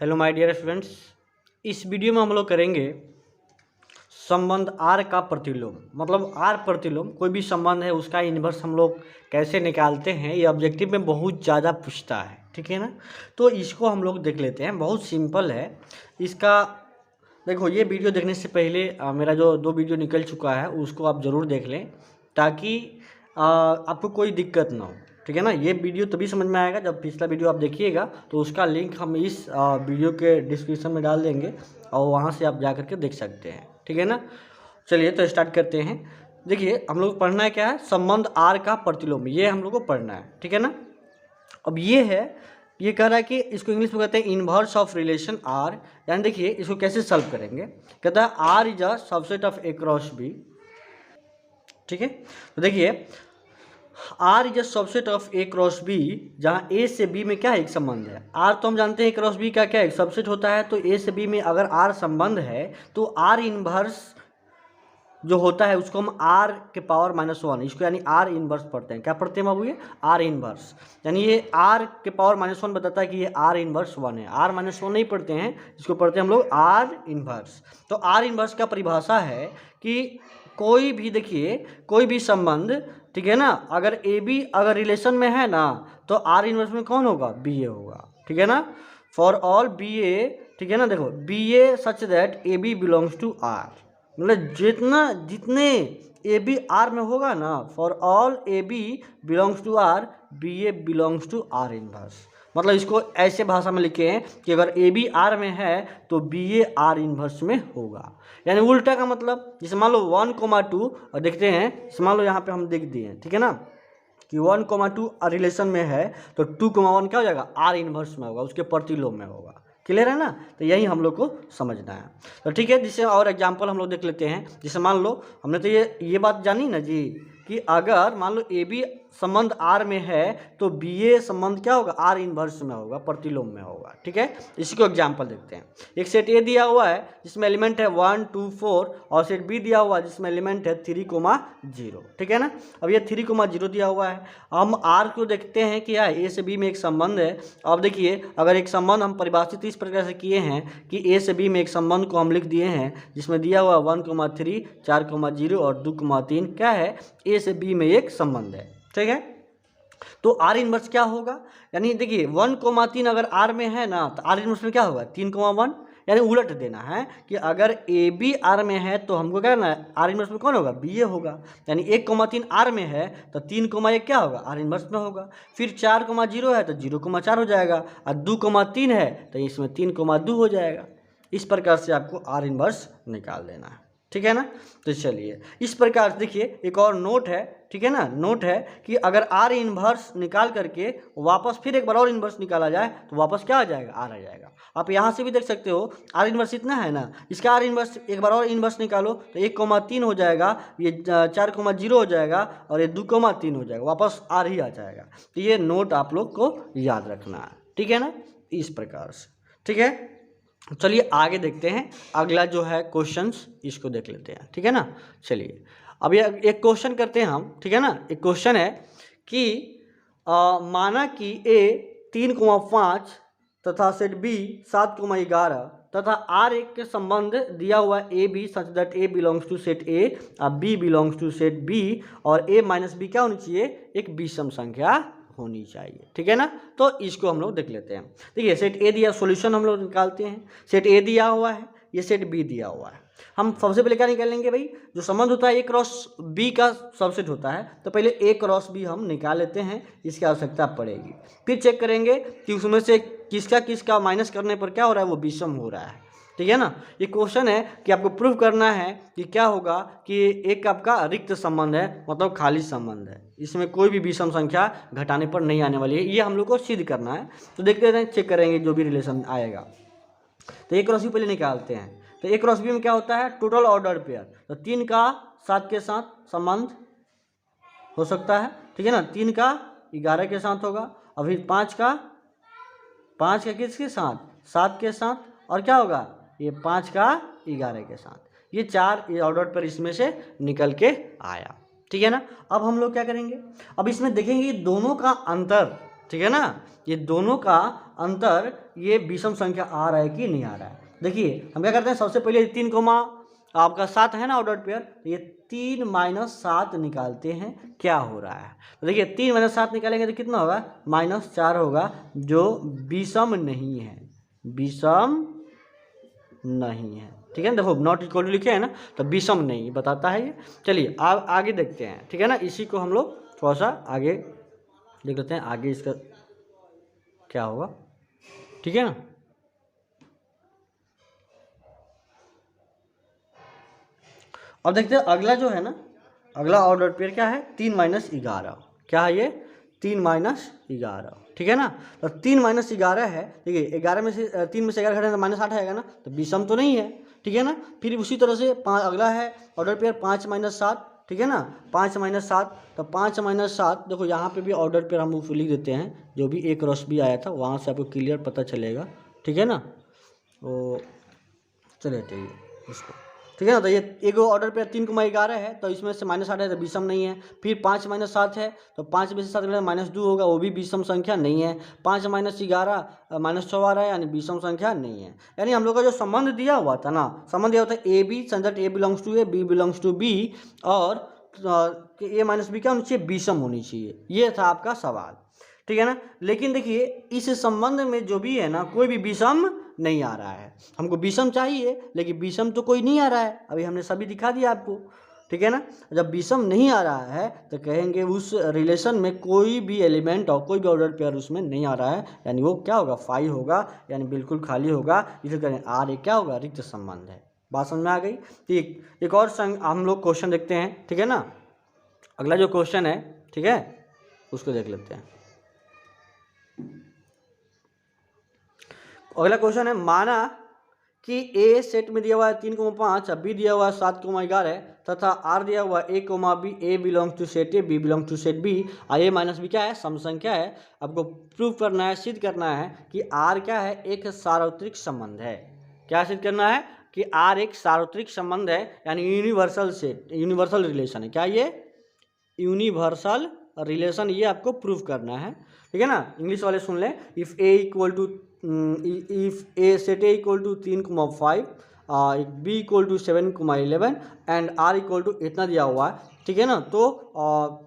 Hello my dear students, इस video में हम लोग करेंगे संबंध आर का प्रतिलोम। मतलब आर प्रतिलोम कोई भी संबंध है उसका इन्वर्स हम लोग कैसे निकालते हैं, ये ऑब्जेक्टिव में बहुत ज़्यादा पूछता है। ठीक है ना, तो इसको हम लोग देख लेते हैं। बहुत सिंपल है इसका। देखो, ये वीडियो देखने से पहले मेरा जो 2 वीडियो निकल चुका है उसको आप ज़रूर देख लें ताकि आपको कोई दिक्कत ना हो। ठीक है ना, ये वीडियो तभी समझ में आएगा जब पिछला वीडियो आप देखिएगा, तो उसका लिंक हम इस वीडियो के डिस्क्रिप्शन में डाल देंगे और वहाँ से आप जा करके देख सकते हैं। ठीक है ना, चलिए तो स्टार्ट करते हैं। देखिए, हम लोग पढ़ना है क्या है, संबंध आर का प्रतिलोम, ये हम लोग को पढ़ना है। ठीक है ना, अब ये कह रहा है कि इसको इंग्लिश में कहते हैं इनवर्स ऑफ रिलेशन आर। यानी देखिए इसको कैसे सॉल्व करेंगे, कहता है R is a subset of A cross B. ठीक है, तो देखिए R is a subset of A cross B, जहाँ ए से बी में क्या है, एक संबंध है। आर तो हम जानते हैं क्रॉस बी का क्या है, एक सबसेट होता है। तो ए से बी में अगर आर संबंध है तो आर इनवर्स जो होता है उसको हम आर के पावर -1, इसको यानी आर इनवर्स पढ़ते हैं। क्या पढ़ते हैं बाबू, ये आर इनवर्स, यानी ये आर के पावर -1 बताता है कि ये आर इनवर्स 1 है। आर -1 नहीं पढ़ते हैं, इसको पढ़ते हैं हम लोग आर इनवर्स। तो आर इनवर्स का परिभाषा है कि कोई भी, देखिए कोई भी संबंध, ठीक है ना, अगर ए बी अगर रिलेशन में है ना तो आर इनवर्स में कौन होगा, बी ए होगा। ठीक है ना, फॉर ऑल बी ए, ठीक है ना, देखो B A such that A B belongs to R, मतलब जितने ए बी आर में होगा ना, for all A B belongs to R, B A belongs to R inverse. मतलब इसको ऐसे भाषा में लिखे हैं कि अगर ए बी आर में है तो बी ए आर इनवर्स में होगा। यानी उल्टा का मतलब, जैसे मान लो 1,2 और देखते हैं, जैसे मान लो यहाँ पे हम देख दिए हैं, ठीक है ना, कि 1,2 रिलेशन में है तो 2,1 क्या हो जाएगा, आर इनवर्स में होगा, उसके प्रतिलोम में होगा। क्लियर है ना, तो यही हम लोग को समझना है। तो ठीक है, जिससे और एग्जांपल हम लोग देख लेते हैं। जैसे मान लो हमने तो ये बात जानी ना जी कि अगर मान लो ए बी संबंध आर में है तो बी ए संबंध क्या होगा, आर इनवर्स में होगा, प्रतिलोम में होगा। ठीक है, इसी को एग्जांपल देखते हैं। एक सेट ए दिया हुआ है जिसमें एलिमेंट है 1, 2, 4 और सेट बी दिया हुआ है जिसमें एलिमेंट है 3,0। ठीक है ना, अब ये 3,0 दिया हुआ है। हम आर को देखते हैं कि ए से बी में एक संबंध है। अब देखिए, अगर एक संबंध हम परिभाषित इस प्रकार से किए हैं कि ए से बी में एक संबंध को हम लिख दिए हैं जिसमें दिया हुआ 1,3, 4,0 और 2,3 क्या है, ए से बी में एक संबंध है। ठीक है, तो आर इनवर्स क्या होगा, यानी देखिए 1,3 अगर आर में है ना तो आर इनवर्स में क्या होगा, 3,1। यानी उलट देना है कि अगर ए बी आर में है तो हमको क्या करना है, आर इनवर्स में कौन होगा, बी ए होगा। यानी 1,3 आर में है तो 3,1 क्या होगा, आर इनवर्स में होगा। फिर 4,0 है तो 0,4 हो जाएगा, और 2,3 है तो इसमें 3,2 हो जाएगा। इस प्रकार से आपको आर इनवर्स निकाल देना है। ठीक है ना, तो चलिए इस प्रकार देखिए एक और नोट है। ठीक है ना, नोट है कि अगर आर इनवर्स निकाल करके वापस फिर एक बार और इनवर्स निकाला जाए तो वापस क्या आ जाएगा, आर आ जाएगा। आप यहाँ से भी देख सकते हो आर इनवर्स इतना है ना, इसका आर इनवर्स एक बार और इनवर्स निकालो तो 1,3 हो जाएगा, ये 4,0 हो जाएगा और ये 2,3 हो जाएगा, वापस आर ही आ जाएगा। तो ये नोट आप लोग को याद रखना है। ठीक है ना, इस प्रकार से। ठीक है, चलिए आगे देखते हैं। अगला जो है क्वेश्चंस, इसको देख लेते हैं। ठीक है ना, चलिए अब ये एक क्वेश्चन करते हैं हम। ठीक है ना, एक क्वेश्चन है कि माना कि ए 3,5 तथा सेट बी 7,11 तथा आर एक के संबंध दिया हुआ A B such that A belongs to set A और B belongs to set B और ए माइनस बी क्या होनी चाहिए, एक विषम संख्या होनी चाहिए। ठीक है ना, तो इसको हम लोग देख लेते हैं। देखिए सेट ए दिया, सॉल्यूशन हम लोग निकालते हैं। सेट ए दिया हुआ है, ये सेट बी दिया हुआ है। हम सबसे पहले क्या निकालेंगे भाई, जो संबंध होता है ए क्रॉस बी का सबसेट होता है, तो पहले ए क्रॉस बी हम निकाल लेते हैं, इसकी आवश्यकता पड़ेगी। फिर चेक करेंगे कि उसमें से किसका किसका माइनस करने पर क्या हो रहा है, वो विषम हो रहा है। ठीक है ना, ये क्वेश्चन है कि आपको प्रूव करना है कि क्या होगा कि एक आपका रिक्त संबंध है, मतलब खाली संबंध है, इसमें कोई भी विषम संख्या घटाने पर नहीं आने वाली है। ये हम लोग को सिद्ध करना है। तो देखते हैं, चेक करेंगे जो भी रिलेशन आएगा। तो ए क्रॉस बी पहले निकालते हैं। तो ए क्रॉस बी में क्या होता है, टोटल ऑर्डर पेयर। तो 3 का 7 के साथ संबंध हो सकता है। ठीक है ना, 3 का 11 के साथ होगा, और फिर 5 का किसके साथ, 7 के साथ, और क्या होगा, ये 5 का 11 के साथ। ये 4 ऑर्डर पर इसमें से निकल के आया। ठीक है ना, अब हम लोग क्या करेंगे, अब इसमें देखेंगे दोनों का अंतर। ठीक है ना। ये दोनों का अंतर ये विषम संख्या आ रहा है कि नहीं आ रहा है। देखिए हम क्या करते हैं, सबसे पहले 3 कोमा आपका 7 है ना ऑर्डर पेयर, तो ये 3 माइनस 7 निकालते हैं क्या हो रहा है। तो देखिए 3 माइनस 7 निकालेंगे तो कितना होगा, -4 होगा, जो विषम नहीं है, विषम नहीं है। ठीक है ना, देखो नॉट इक्वल टू लिखे हैं ना, तो विषम नहीं बताता है ये। चलिए आगे देखते हैं, ठीक है ना। इसी को हम लोग थोड़ा सा आगे देख लेते हैं, आगे इसका क्या होगा, ठीक है ना। अब देखते हैं अगला जो है ना, अगला ऑर्डर पेयर क्या है, 3 माइनस 11। क्या है ये, 3 माइनस 11, ठीक है ना। तो 3 माइनस 11 है, देखिए 11 में से 3 में से 11 घटाएं तो -8 आएगा ना, तो विषम तो नहीं है, ठीक है ना। फिर उसी तरह से अगला है ऑर्डर पेयर 5 माइनस 7, ठीक है ना। 5 माइनस 7, तो 5 माइनस 7 देखो यहाँ पे भी ऑर्डर पेयर हम लिख देते हैं, जो भी एक रस भी आया था वहाँ से आपको क्लियर पता चलेगा, ठीक है ना। तो चलिए ठीक है इसको, ठीक है ना। तो ये एक ऑर्डर पे 3 को 11 है, तो इसमें से -8 है तो विषम नहीं है। फिर 5 माइनस 7 है, तो 5 में से 7 -2 होगा, वो भी विषम संख्या नहीं है। 5 माइनस 11 -6 आ रहा है, यानी विषम संख्या नहीं है। यानी हम लोग का जो संबंध दिया हुआ था ना, संबंध दिया हुआ था A B, such that A belongs to A, B belongs to B, और ए माइनस बी क्या होनी चाहिए, विषम होनी चाहिए, ये था आपका सवाल, ठीक है ना। लेकिन देखिए इस संबंध में जो भी है ना, कोई भी विषम नहीं आ रहा है। हमको विषम चाहिए, लेकिन विषम तो कोई नहीं आ रहा है, अभी हमने सभी दिखा दिया आपको, ठीक है ना। जब विषम नहीं आ रहा है तो कहेंगे उस रिलेशन में कोई भी एलिमेंट और कोई भी ऑर्डर पेयर उसमें नहीं आ रहा है, यानी वो क्या होगा, फाई होगा, यानी बिल्कुल खाली होगा। इसे करें आर, ये क्या होगा, रिक्त संबंध है। बात समझ में आ गई। तो एक और हम लोग क्वेश्चन देखते हैं, ठीक है ना। अगला जो क्वेश्चन है, ठीक है, उसको देख लेते हैं। अगला क्वेश्चन है, माना कि ए सेट में दिया हुआ है 3,5, बी दिया हुआ है 7,11 तथा आर दिया हुआ है a, b, A belongs to set A, B belongs to set B, A minus B क्या है, सम संख्या है। आपको प्रूव करना है, सिद्ध करना है कि आर क्या है, एक सार्वत्रिक संबंध है। क्या सिद्ध करना है कि आर एक सार्वत्रिक संबंध है, यानी यूनिवर्सल सेट, यूनिवर्सल रिलेशन है। क्या ये यूनिवर्सल रिलेशन, ये आपको प्रूव करना है, ठीक है ना। इंग्लिश वाले सुन लें, if A equal to set A equal to 3,5, B equal to 7,11 and R equal to इतना दिया हुआ है, ठीक है ना। तो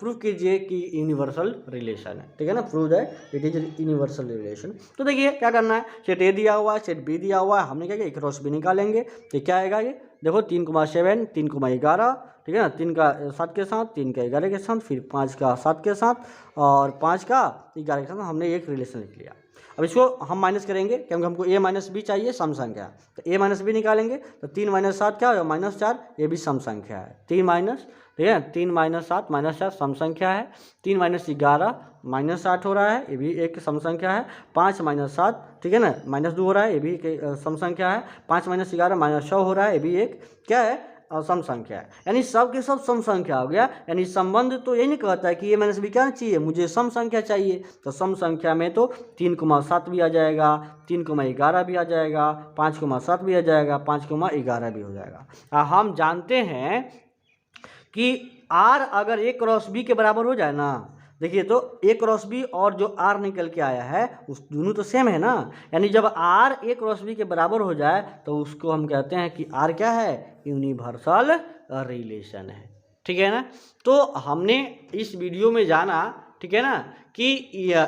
प्रूव कीजिए कि यूनिवर्सल रिलेशन है, ठीक है ना। Prove that it is universal relation. तो देखिए क्या करना है, सेट ए दिया हुआ है, सेट बी दिया हुआ है, हमने क्या किया, एक क्रॉस बी निकालेंगे। तो क्या आएगा ये, देखो 3,7, 3,11, ठीक है ना। 3 का 7 के साथ, 3 का 11 के साथ, फिर 5 का 7 के साथ और 5 का 11 के साथ, हमने एक रिलेशन लिख लिया। अब इसको हम माइनस करेंगे क्योंकि हमको ए माइनस बी चाहिए, सम संख्या। तो ए माइनस बी निकालेंगे तो 3 माइनस 7 क्या होगा, -4, ये भी सम संख्या है। 3 माइनस, ठीक है, 3 माइनस 7 -4 सम संख्या है। 3 माइनस 11 -8 हो रहा है, ये भी एक सम संख्या है। 5 माइनस 7, ठीक है ना, -2 हो रहा है, ये भी एक सम संख्या है। 5 माइनस 11 -6 हो रहा है, ये भी एक क्या है, सम संख्या है। यानी सब के सब सम संख्या हो गया। यानी संबंध तो यही नहीं कहता है कि ये माइनस बी क्या चाहिए, मुझे सम संख्या चाहिए। तो सम संख्या में तो 3,7 भी आ जाएगा, 3,11 भी आ जाएगा, 5,7 भी आ जाएगा, 5,11 भी हो जाएगा। हम जानते हैं कि आर अगर ए क्रॉस बी के बराबर हो जाए ना, देखिए तो ए क्रॉस बी और जो आर निकल के आया है उस दोनों तो सेम है ना। यानी जब आर ए क्रॉस बी के बराबर हो जाए तो उसको हम कहते हैं कि आर क्या है, यूनिवर्सल रिलेशन है, ठीक है ना। तो हमने इस वीडियो में जाना, ठीक है ना, कि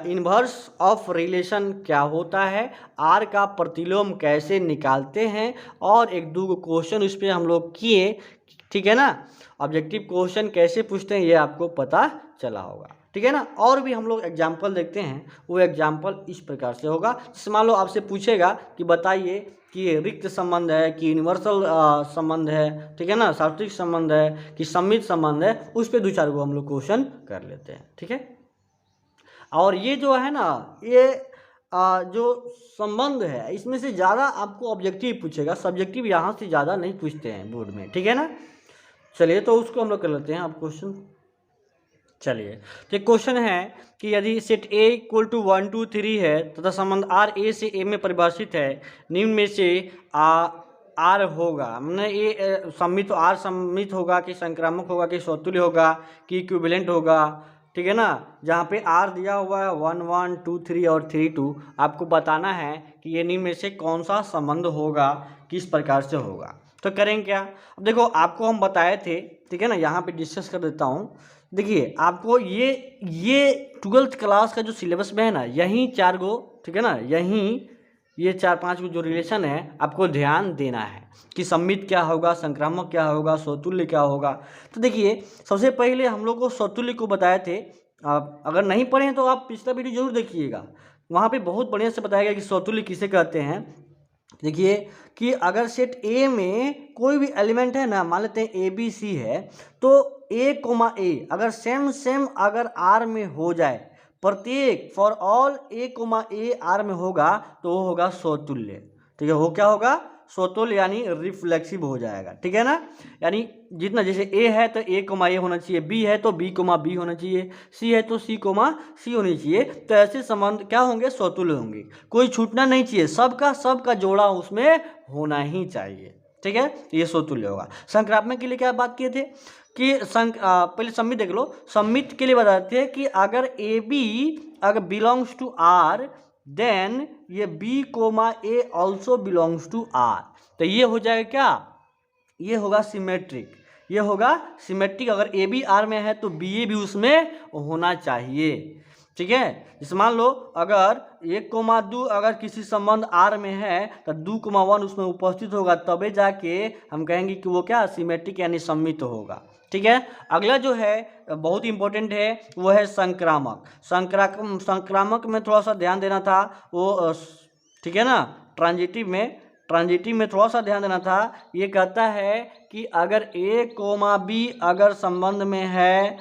इन्वर्स ऑफ रिलेशन क्या होता है, आर का प्रतिलोम कैसे निकालते हैं, और एक दो क्वेश्चन उस पर हम लोग किए, ठीक है ना। ऑब्जेक्टिव क्वेश्चन कैसे पूछते हैं ये आपको पता चला होगा, ठीक है ना। और भी हम लोग एग्जाम्पल देखते हैं, वो एग्जाम्पल इस प्रकार से होगा। जैसे मान लो आपसे पूछेगा कि बताइए कि रिक्त संबंध है कि यूनिवर्सल संबंध है, ठीक है ना, सार्वत्रिक संबंध है कि सम्मित संबंध है, उस पर 2-4 को हम लोग क्वेश्चन कर लेते हैं, ठीक है। और ये जो है ना, ये जो संबंध है इसमें से ज़्यादा आपको ऑब्जेक्टिव पूछेगा, सब्जेक्टिव यहाँ से ज़्यादा नहीं पूछते हैं बोर्ड में, ठीक है ना। चलिए तो उसको हम लोग कर लेते हैं अब क्वेश्चन। चलिए तो क्वेश्चन है कि यदि सेट ए इक्वल टू 1 2 3 है तथा संबंध आर ए से ए में परिभाषित है, निम्न में से आर होगा, हमने ये सम्मित, आर सम्मित होगा कि संक्रामक होगा कि स्वतुल्य होगा कि इक्विवेलेंट होगा, ठीक है ना, जहाँ पे आर दिया हुआ है 1 1 2 3 और 3 2, आपको बताना है कि ये निम्न में से कौन सा संबंध होगा, किस प्रकार से होगा। तो करेंगे क्या, अब देखो आपको हम बताए थे, ठीक है ना, यहाँ पे डिस्कस कर देता हूँ। देखिए आपको ये 12th क्लास का जो सिलेबस में है ना, यहीं 4 गो, ठीक है ना, यहीं ये 4-5 जो रिलेशन है आपको ध्यान देना है कि सममित क्या होगा, संक्रामक क्या होगा, स्वतुल्य क्या होगा। तो देखिए सबसे पहले हम लोग को स्वतुल्य को बताए थे। आप अगर नहीं पढ़े तो आप पिछला वीडियो जरूर देखिएगा, वहाँ पे बहुत बढ़िया से बताया गया कि स्वतुल्य किसे कहते हैं। देखिए कि अगर सेट ए में कोई भी एलिमेंट है ना, मान लेते हैं ए बी सी है, तो ए कोमा ए अगर सेम अगर आर में हो जाए, प्रत्येक for all A comma A R में होगा तो वो होगा स्वतुल्य। ठीक है, वो क्या होगा, स्वतुल्य यानी रिफ्लेक्सिव हो जाएगा। ठीक है ना, यानी जितना जैसे ए है तो ए कोमा ए होना चाहिए, बी है तो बी कोमा बी होना चाहिए, सी है तो सी कोमा सी होनी चाहिए। तो ऐसे संबंध क्या होंगे, स्वतुल्य होंगे, कोई छूटना नहीं चाहिए, सबका जोड़ा उसमें होना ही चाहिए। ठीक है, ये स्वतुल्य होगा। संक्रामक के लिए क्या बात किए थे कि पहले सम्मित देख लो। सम्मित के लिए बताते हैं कि अगर ए बी अगर बिलोंग्स टू आर, देन ये B comma A also belongs to R, तो ये हो जाएगा क्या, ये होगा सिमेट्रिक। ये होगा सिमेट्रिक, अगर ए बी आर में है तो बी ए भी उसमें होना चाहिए। ठीक है, जैसे मान लो अगर 1,2 अगर किसी संबंध आर में है तो 2,1 उसमें उपस्थित होगा, तबे जाके हम कहेंगे कि वो क्या, सिमेट्रिक यानी सम्मित होगा। ठीक है, अगला जो है बहुत इंपॉर्टेंट है वो है संक्रामक। संक्रामक में थोड़ा सा ध्यान देना था वो, ठीक है ना, ट्रांजिटिव में थोड़ा सा ध्यान देना था। ये कहता है कि अगर ए कोमा बी अगर संबंध में है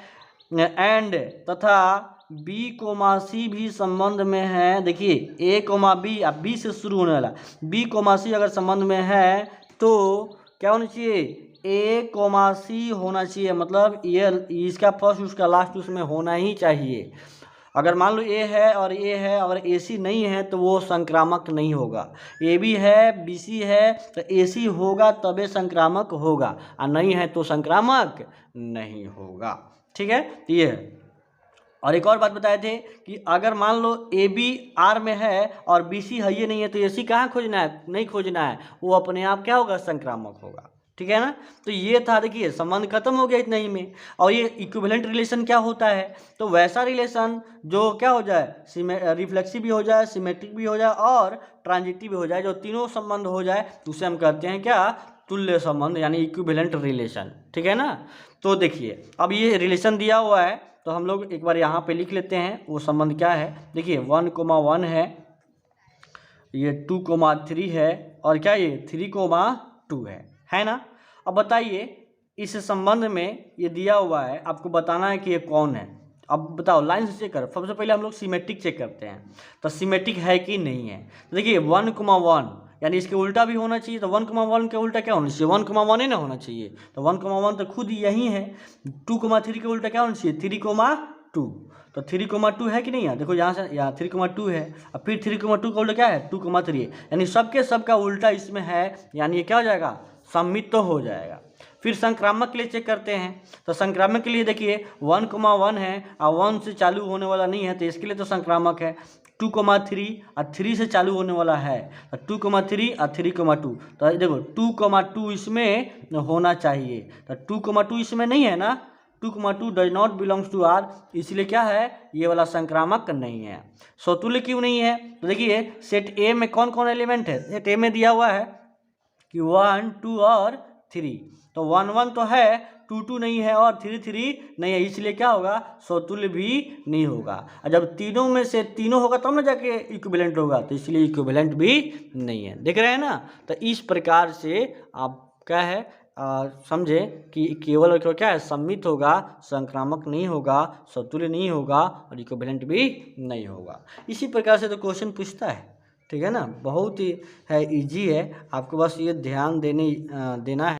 एंड तथा बी कोमा सी भी संबंध में है, देखिए ए कोमा बी, अब बी से शुरू होने वाला, बी कोमा सी अगर संबंध में है तो क्या होना चाहिए, ए कोमा सी होना चाहिए, मतलब ये इसका फर्स्ट उसका लास्ट उसमें होना ही चाहिए। अगर मान लो ए है और ए है, अगर ए सी नहीं है तो वो संक्रामक नहीं होगा। ए बी है बी सी है तो ए सी होगा तबे संक्रामक होगा, और नहीं है तो संक्रामक नहीं होगा। ठीक है, ये है। और एक और बात बताए थे कि अगर मान लो ए बी आर में है और बी सी है ये नहीं है, तो ए सी कहाँ खोजना है, नहीं खोजना है, वो अपने आप क्या होगा, संक्रामक होगा। ठीक है ना, तो ये था, देखिए संबंध खत्म हो गया इतना ही में। और ये इक्विवेलेंट रिलेशन क्या होता है, तो वैसा रिलेशन जो क्या हो जाए, रिफ्लेक्सिव भी हो जाए, सिमेट्रिक भी हो जाए और ट्रांजिटिव भी हो जाए, जो तीनों संबंध हो जाए उसे हम कहते हैं क्या, तुल्य संबंध यानी इक्विवेलेंट रिलेशन। ठीक है ना, तो देखिए अब ये रिलेशन दिया हुआ है तो हम लोग एक बार यहाँ पे लिख लेते हैं वो संबंध क्या है। देखिए 1,1 है, ये 2,3 है और क्या ये 3,2 है ना। अब बताइए इस संबंध में ये दिया हुआ है, आपको बताना है कि ये कौन है। अब बताओ लाइन से चेक करो। सबसे पहले हम लोग सिमेट्रिक चेक करते हैं, तो सिमेट्रिक है कि नहीं है। तो देखिए 1,1 यानी इसके उल्टा भी होना चाहिए, तो 1,1 के उल्टा क्या होना चाहिए, 1,1 ही ना होना चाहिए, तो 1,1 तो खुद यही है। 2,3 के उल्टा क्या होना चाहिए, 3,2, तो 3,2 है कि नहीं है, देखो यहाँ से यहाँ 3,2 है, अब फिर 3,2 का उल्टा क्या है, 2,3, यानी सबके सबका उल्टा इसमें है, यानी ये क्या हो जाएगा, सम्मित तो हो जाएगा। फिर संक्रामक के लिए चेक करते हैं, तो संक्रामक के लिए देखिए 1,1 है और 1 से चालू होने वाला नहीं है, तो इसके लिए तो संक्रामक है। 2,3 और 3 से चालू होने वाला है, तो 2,3 और 3,2, तो देखो 2,2 इसमें होना चाहिए, तो 2,2 इसमें नहीं है ना, 2,2 does not belongs to R, इसलिए क्या है, ये वाला संक्रामक नहीं है। स्वतुल्य क्यों नहीं है, तो देखिए सेट ए में कौन कौन एलिमेंट है, सेट ए में दिया हुआ है कि 1 2 और 3, तो 1 1 तो है, 2 2 नहीं है और 3 3 नहीं है, इसलिए क्या होगा, स्वतुल्य भी नहीं होगा। और जब तीनों में से तीनों होगा तब ना जाके इक्विवेलेंट होगा, तो इसलिए इक्विवेलेंट भी नहीं है। देख रहे हैं ना, तो इस प्रकार से आप क्या है समझे कि केवल और केवल क्या है, सम्मित होगा, संक्रामक नहीं होगा, स्वतुल्य नहीं होगा और इक्विवेलेंट भी नहीं होगा। इसी प्रकार से तो क्वेश्चन पूछता है। ठीक है ना, बहुत ही है, इजी है, आपको बस ये ध्यान देना है।